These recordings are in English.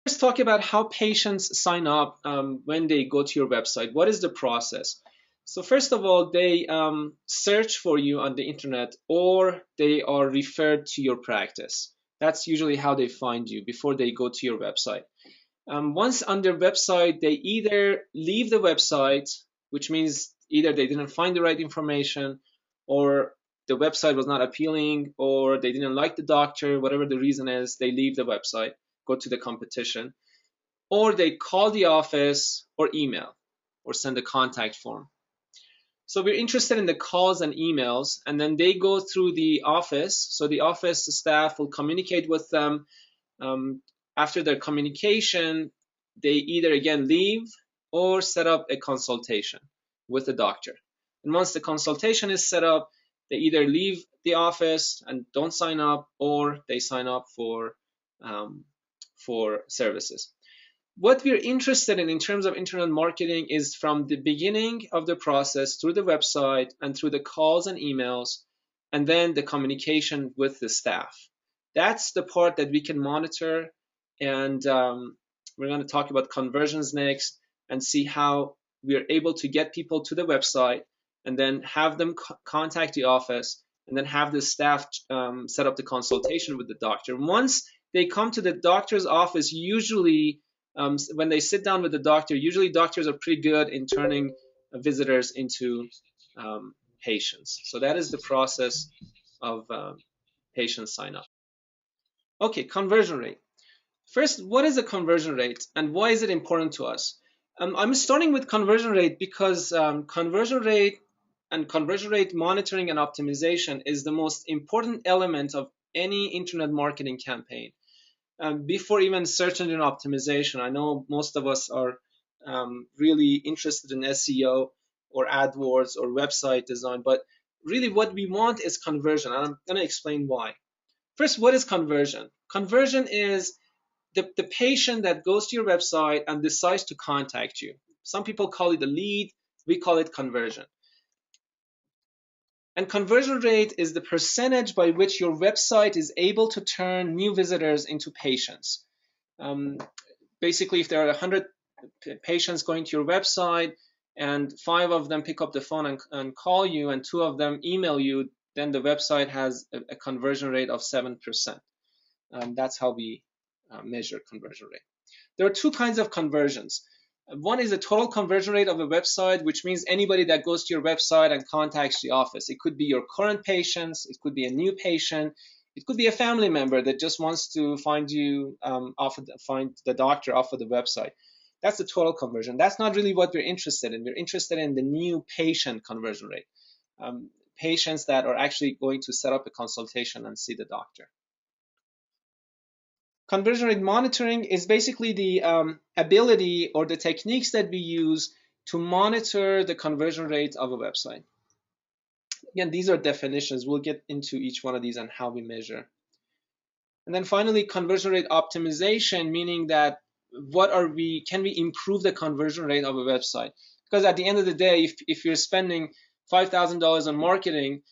Let's talk about how patients sign up when they go to your website. What is the process? So first of all, they search for you on the internet, or they are referred to your practice. That's usually how they find you before they go to your website. Once on their website, they either leave the website, which means either they didn't find the right information, or the website was not appealing, or they didn't like the doctor, whatever the reason is, they leave the website, go to the competition, or they call the office or email or send a contact form. So we're interested in the calls and emails, and then they go through the office. So the office staff will communicate with them. After their communication, they either again leave or set up a consultation with the doctor. And once the consultation is set up, they either leave the office and don't sign up, or they sign up for services. What we're interested in terms of internet marketing is from the beginning of the process through the website and through the calls and emails, and then the communication with the staff. That's the part that we can monitor, and we're going to talk about conversions next and see how we are able to get people to the website and then have them contact the office and then have the staff set up the consultation with the doctor. Once they come to the doctor's office, usually when they sit down with the doctor, usually doctors are pretty good in turning visitors into patients. So that is the process of patient sign up. Okay, conversion rate. First, what is a conversion rate and why is it important to us? I'm starting with conversion rate because conversion rate and conversion rate monitoring and optimization is the most important element of any internet marketing campaign. Before even search engine optimization, I know most of us are really interested in SEO or AdWords or website design, but really what we want is conversion, and I'm going to explain why. First, what is conversion? Conversion is the patient that goes to your website and decides to contact you. Some people call it a lead, we call it conversion. And conversion rate is the percentage by which your website is able to turn new visitors into patients. Basically, if there are 100 patients going to your website and 5 of them pick up the phone and call you and 2 of them email you, then the website has a conversion rate of 7%. That's how we measure conversion rate. There are 2 kinds of conversions. One is the total conversion rate of a website, which means anybody that goes to your website and contacts the office. It could be your current patients, it could be a new patient, it could be a family member that just wants to find you find the doctor off of the website. That's the total conversion. That's not really what we're interested in. We're interested in the new patient conversion rate. Patients that are actually going to set up a consultation and see the doctor. Conversion rate monitoring is basically the ability or the techniques that we use to monitor the conversion rate of a website. Again, these are definitions. We'll get into each one of these and how we measure. And then finally, conversion rate optimization, meaning that can we improve the conversion rate of a website? Because at the end of the day, if you're spending $5,000 on marketing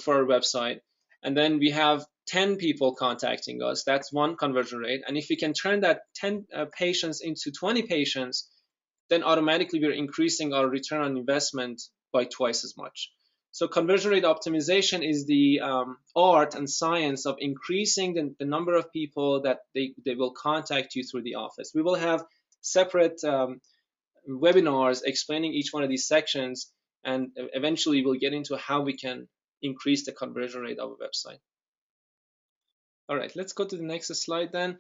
for a website, and then we have 10 people contacting us, that's one conversion rate. And if we can turn that 10 patients into 20 patients, then automatically we're increasing our return on investment by twice as much. So conversion rate optimization is the art and science of increasing the number of people that they will contact you through the office. We will have separate webinars explaining each one of these sections, and eventually we'll get into how we can increase the conversion rate of a website. All right, let's go to the next slide then.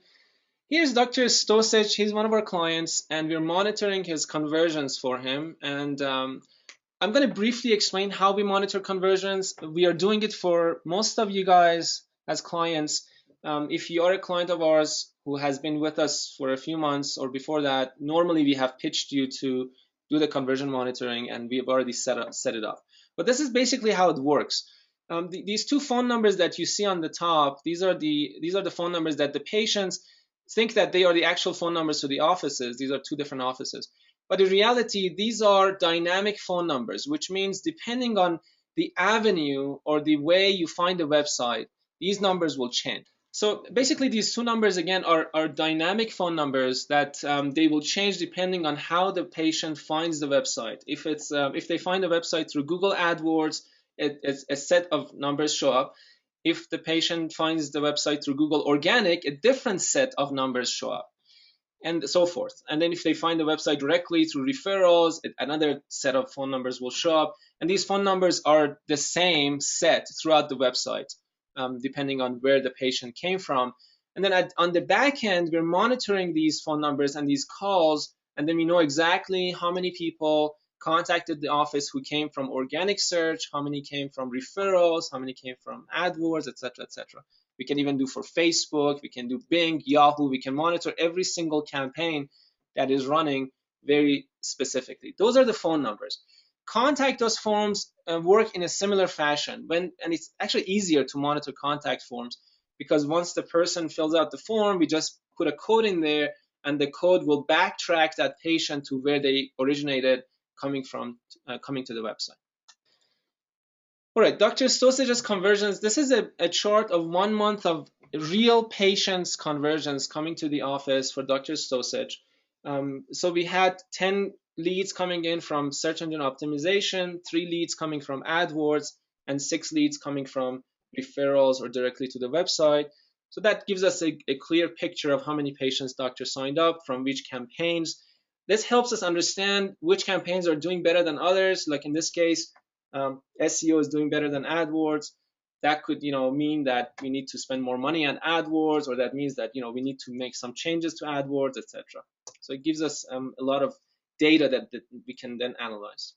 Here's Dr. Stosich. He's one of our clients, and we're monitoring his conversions for him. And I'm going to briefly explain how we monitor conversions. We are doing it for most of you guys as clients. If you are a client of ours who has been with us for a few months or before that, normally we have pitched you to do the conversion monitoring, and we have already set it up. But this is basically how it works. These 2 phone numbers that you see on the top, these are the phone numbers that the patients think that they are the actual phone numbers to the offices. These are 2 different offices. But in reality, these are dynamic phone numbers, which means depending on the avenue or the way you find the website, these numbers will change. So basically, these two numbers again are dynamic phone numbers that they will change depending on how the patient finds the website. If they find the website through Google AdWords, a set of numbers show up. If the patient finds the website through Google Organic, a different set of numbers show up, and so forth. And then if they find the website directly through referrals, another set of phone numbers will show up. And these phone numbers are the same set throughout the website, depending on where the patient came from. And then on the back end, we're monitoring these phone numbers and these calls, and then we know exactly how many people contacted the office who came from organic search, how many came from referrals, how many came from AdWords, etc., etc. We can even do for Facebook, we can do Bing, Yahoo, we can monitor every single campaign that is running very specifically. Those are the phone numbers. Contact us forms work in a similar fashion, and it's actually easier to monitor contact forms because once the person fills out the form, we just put a code in there, and the code will backtrack that patient to where they originated coming to the website. All right, Dr. Stosich's conversions. This is a chart of 1 month of real patients' conversions coming to the office for Dr. Stosich. So we had 10 leads coming in from search engine optimization, 3 leads coming from AdWords, and 6 leads coming from referrals or directly to the website. So that gives us a clear picture of how many patients doctor signed up, from which campaigns. This helps us understand which campaigns are doing better than others. Like in this case, SEO is doing better than AdWords. That could, mean that we need to spend more money on AdWords, or that means that, we need to make some changes to AdWords, etc. So it gives us a lot of data that we can then analyze.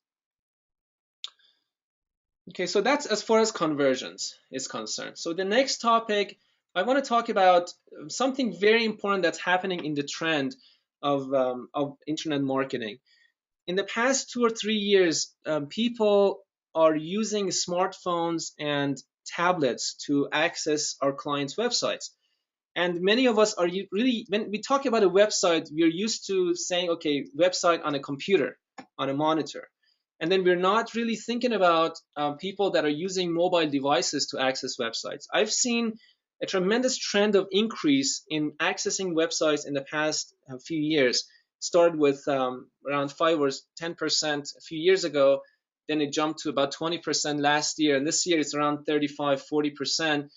Okay, so that's as far as conversions is concerned. So the next topic, I want to talk about something very important that's happening in the trend of internet marketing. In the past 2 or 3 years, people are using smartphones and tablets to access our clients' websites. And many of us are really, when we talk about a website, we're used to saying, okay, website on a computer, on a monitor. And then we're not really thinking about people that are using mobile devices to access websites. I've seen a tremendous trend of increase in accessing websites in the past few years. Started with around 5 or 10% a few years ago. Then it jumped to about 20% last year. And this year it's around 35, 40%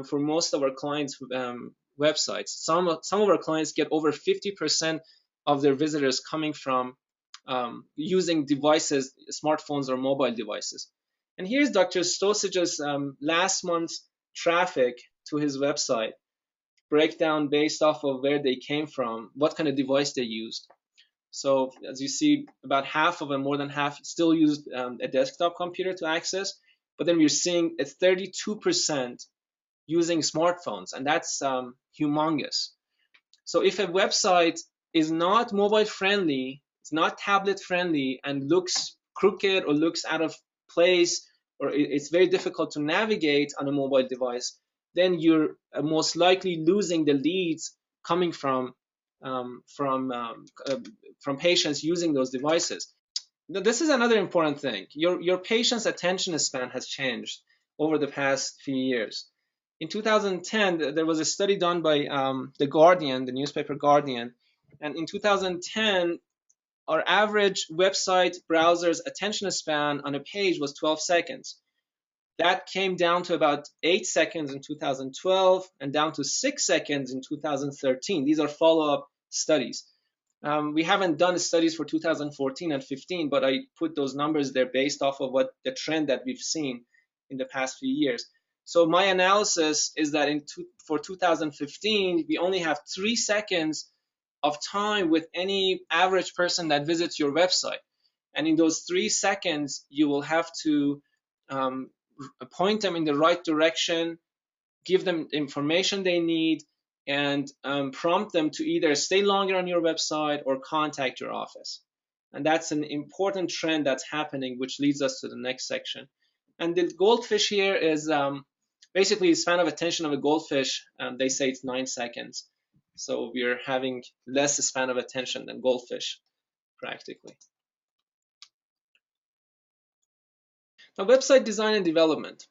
for most of our clients' websites. Some of our clients get over 50% of their visitors coming from using devices, smartphones or mobile devices. And here's Dr. Stosich's last month's traffic to his website, breakdown based off of where they came from, what kind of device they used. So as you see, about half of them, more than half, still used a desktop computer to access. But then we're seeing a 32% using smartphones, and that's humongous. So if a website is not mobile friendly, it's not tablet friendly, and looks crooked or looks out of place, or it's very difficult to navigate on a mobile device, then you're most likely losing the leads coming um, from um, uh, from patients using those devices. Now, this is another important thing. Your patient's attention span has changed over the past few years. In 2010, there was a study done by the Guardian, the newspaper Guardian, and in 2010, our average website browser's attention span on a page was 12 seconds. That came down to about 8 seconds in 2012 and down to 6 seconds in 2013. These are follow-up studies. We haven't done studies for 2014 and 15, but I put those numbers there based off of what the trend that we've seen in the past few years. So my analysis is that for 2015, we only have 3 seconds of time with any average person that visits your website. And in those 3 seconds, you will have to um, point them in the right direction, give them information they need, and prompt them to either stay longer on your website or contact your office. And that's an important trend that's happening, which leads us to the next section. And the goldfish here is basically the span of attention of a goldfish. They say it's 9 seconds. So we're having less span of attention than goldfish, practically. Now, website design and development.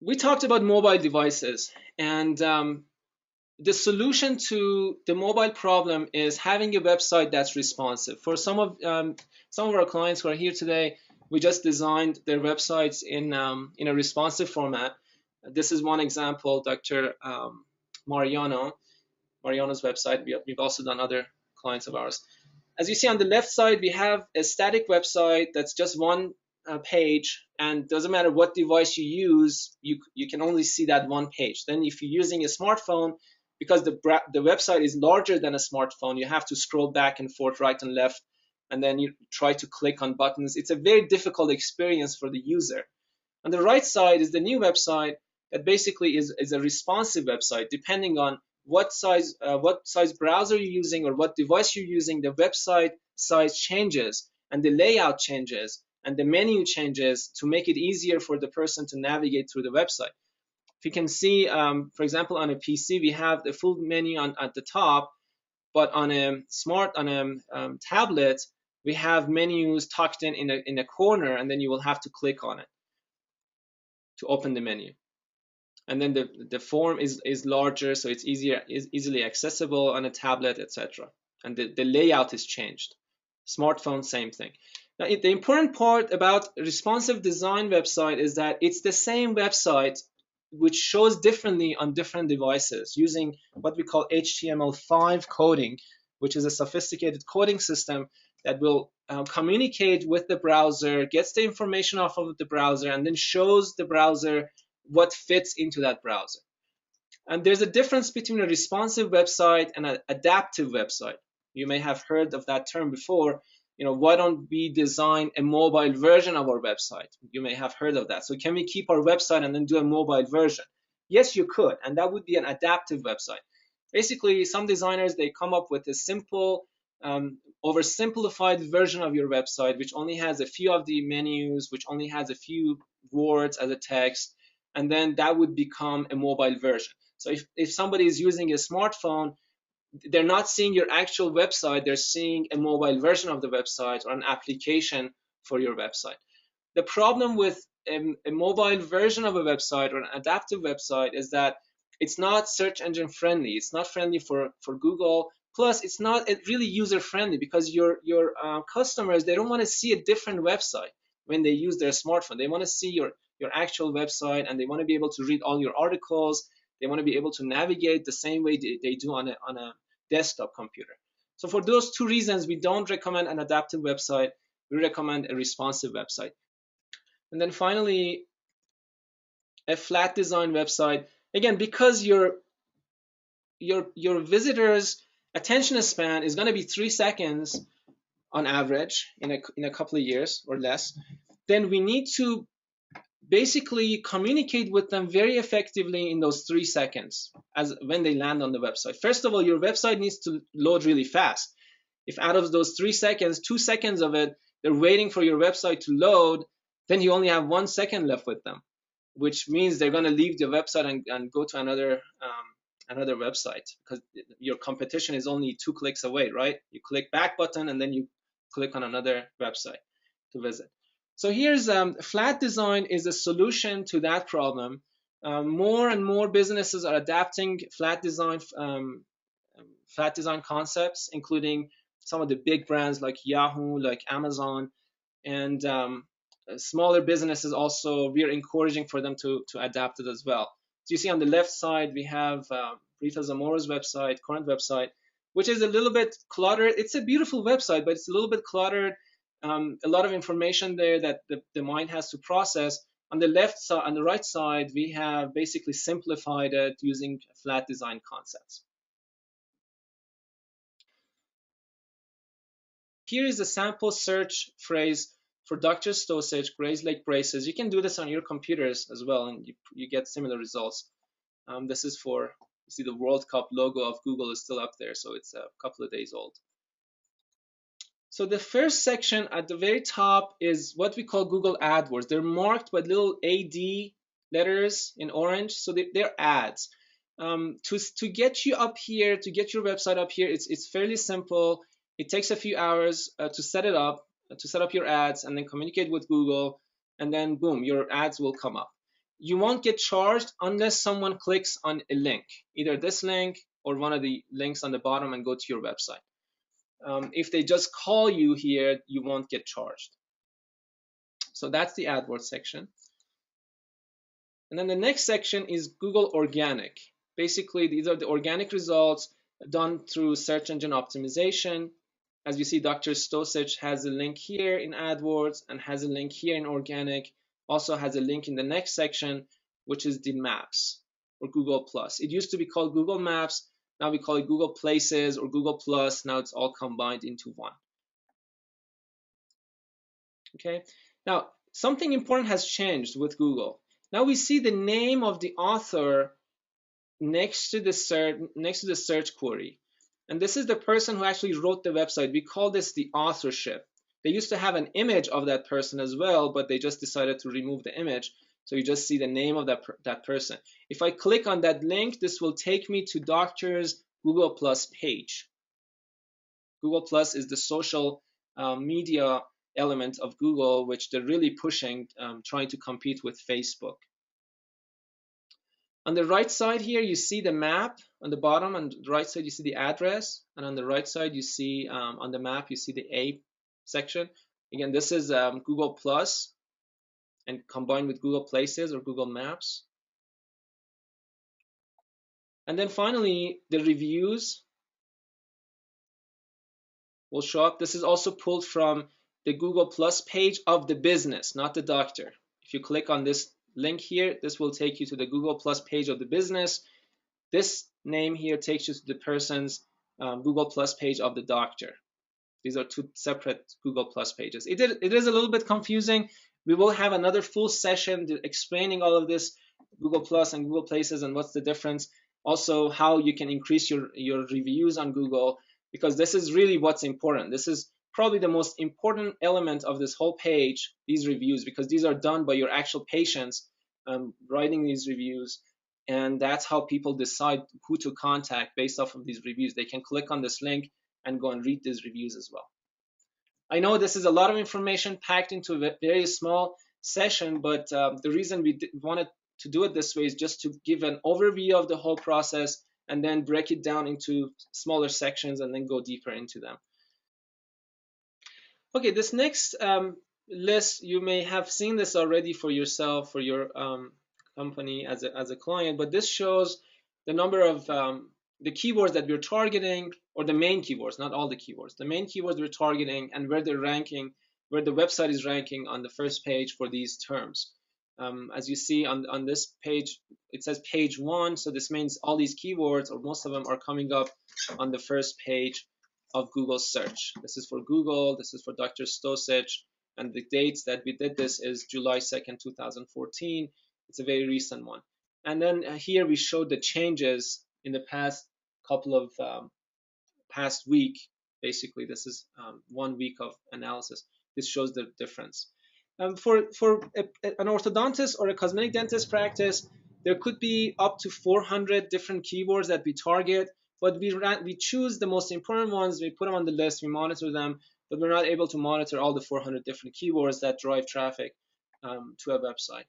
We talked about mobile devices, and the solution to the mobile problem is having a website that's responsive. For some of our clients who are here today, we just designed their websites in a responsive format. This is one example, Dr. Mariano's website. We've also done other clients of ours. As you see on the left side, we have a static website that's just one page, and doesn't matter what device you use, you can only see that one page. Then if you're using a smartphone, because the website is larger than a smartphone, you have to scroll back and forth, right and left, and then you try to click on buttons. It's a very difficult experience for the user. On the right side is the new website that basically is a responsive website. Depending on what size browser you're using or what device you're using, the website size changes and the layout changes and the menu changes to make it easier for the person to navigate through the website. If you can see, for example, on a PC, we have the full menu at the top, but on a tablet, we have menus tucked in a corner, and then you will have to click on it to open the menu. And then the form is larger, so it's easily accessible on a tablet, etc. And the layout is changed. Smartphone, same thing. Now, the important part about responsive design website is that it's the same website which shows differently on different devices using what we call HTML5 coding, which is a sophisticated coding system that will communicate with the browser, gets the information off of the browser, and then shows the browser what fits into that browser. And there's a difference between a responsive website and an adaptive website. You may have heard of that term before. Why don't we design a mobile version of our website? You may have heard of that. So can we keep our website and then do a mobile version? Yes, you could, and that would be an adaptive website. Basically, some designers, they come up with a simple, oversimplified version of your website, which only has a few of the menus, which only has a few words as a text, and then that would become a mobile version. So if somebody is using a smartphone, they're not seeing your actual website, they're seeing a mobile version of the website or an application for your website. The problem with a mobile version of a website or an adaptive website is that it's not search engine friendly. It's not friendly for Google. Plus, it's not really user friendly because your customers, they don't want to see a different website when they use their smartphone. They want to see your actual website, and they want to be able to read all your articles. They want to be able to navigate the same way they do on a desktop computer. So for those two reasons, we don't recommend an adaptive website. We recommend a responsive website. And then finally, a flat design website. Again, because your visitor's attention span is going to be 3 seconds on average in a couple of years or less, then we need to basically communicate with them very effectively in those 3 seconds as when they land on the website. First of all, your website needs to load really fast. If out of those 3 seconds, 2 seconds of it, they're waiting for your website to load, then you only have 1 second left with them, which means they're going to leave the website and go to another website, because your competition is only 2 clicks away, right? You click back button and then you click on another website to visit. So here's flat design is a solution to that problem. More and more businesses are adapting flat design concepts, including some of the big brands like Yahoo, like Amazon, and smaller businesses also, we are encouraging for them to adapt it as well. So you see on the left side, we have Rita Zamora's website, current website, which is a little bit cluttered. It's a beautiful website, but it's a little bit cluttered. A lot of information there that the mind has to process. On the left side, on the right side, we have basically simplified it using flat design concepts. Here is a sample search phrase for Dr. Stosich, Grays Lake braces. You can do this on your computers as well, and you get similar results. This is for, you see the World Cup logo of Google is still up there, so it's a couple of days old. So the first section at the very top is what we call Google AdWords. They're marked by little AD letters in orange, so they're ads. To get you up here, to get your website up here, it's fairly simple. It takes a few hours to set it up, to set up your ads and then communicate with Google, and then boom, your ads will come up. you won't get charged unless someone clicks on a link, either this link or one of the links on the bottom and go to your website. If they just call you here, you won't get charged. So that's the AdWords section. And then the next section is Google Organic. Basically, these are the organic results done through search engine optimization. As you see, Dr. Stosich has a link here in AdWords and has a link here in Organic. Also has a link in the next section, which is the Maps or Google Plus. It used to be called Google Maps. Now we call it Google Places or Google Plus. Now it's all combined into one. Okay. Now, something important has changed with Google. Now we see the name of the author next to the search query. And this is the person who actually wrote the website. We call this the authorship. They used to have an image of that person as well, but they just decided to remove the image. So you just see the name of that person. If I click on that link, this will take me to Doctor's Google Plus page. Google Plus is the social media element of Google, which they're really pushing, trying to compete with Facebook. On the right side here, you see the map. On the bottom, on the right side, you see the address. And on the right side, you see, on the map, you see the A section. Again, this is Google Plus and combined with Google Places or Google Maps. And then finally, the reviews will show up. This is also pulled from the Google Plus page of the business, not the doctor. If you click on this link here, this will take you to the Google Plus page of the business. This name here takes you to the person's Google Plus page of the doctor. These are two separate Google Plus pages. It is a little bit confusing. We will have another full session explaining all of this, Google Plus and Google Places, and what's the difference. Also, how you can increase your reviews on Google, because this is really what's important. This is probably the most important element of this whole page, these reviews, because these are done by your actual patients writing these reviews. And that's how people decide who to contact based off of these reviews. They can click on this link and go and read these reviews as well. I know this is a lot of information packed into a very small session, but the reason we wanted to do it this way is just to give an overview of the whole process and then break it down into smaller sections and then go deeper into them. Okay, this next list, you may have seen this already for yourself, for your company as a client, but this shows the number of the keywords that we're targeting, or the main keywords, not all the keywords, the main keywords we're targeting and where they're ranking, where the website is ranking on the first page for these terms. As you see on this page, it says page 1, so this means all these keywords, or most of them, are coming up on the first page of Google search. This is for Google, this is for Dr. Stosich, and the dates that we did this is July 2nd, 2014. It's a very recent one. And then here we showed the changes in the past couple of past week. Basically, this is 1 week of analysis. This shows the difference. For an orthodontist or a cosmetic dentist practice, there could be up to 400 different keywords that we target, but we choose the most important ones, we put them on the list, we monitor them, but we're not able to monitor all the 400 different keywords that drive traffic to a website.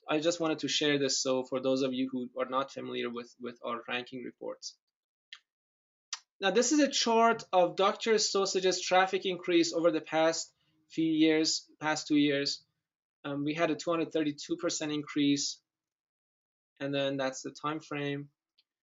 I just wanted to share this, so for those of you who are not familiar with our ranking reports. Now, this is a chart of Dr. Stosich's traffic increase over the past few years, past 2 years. We had a 232% increase, and then that's the time frame.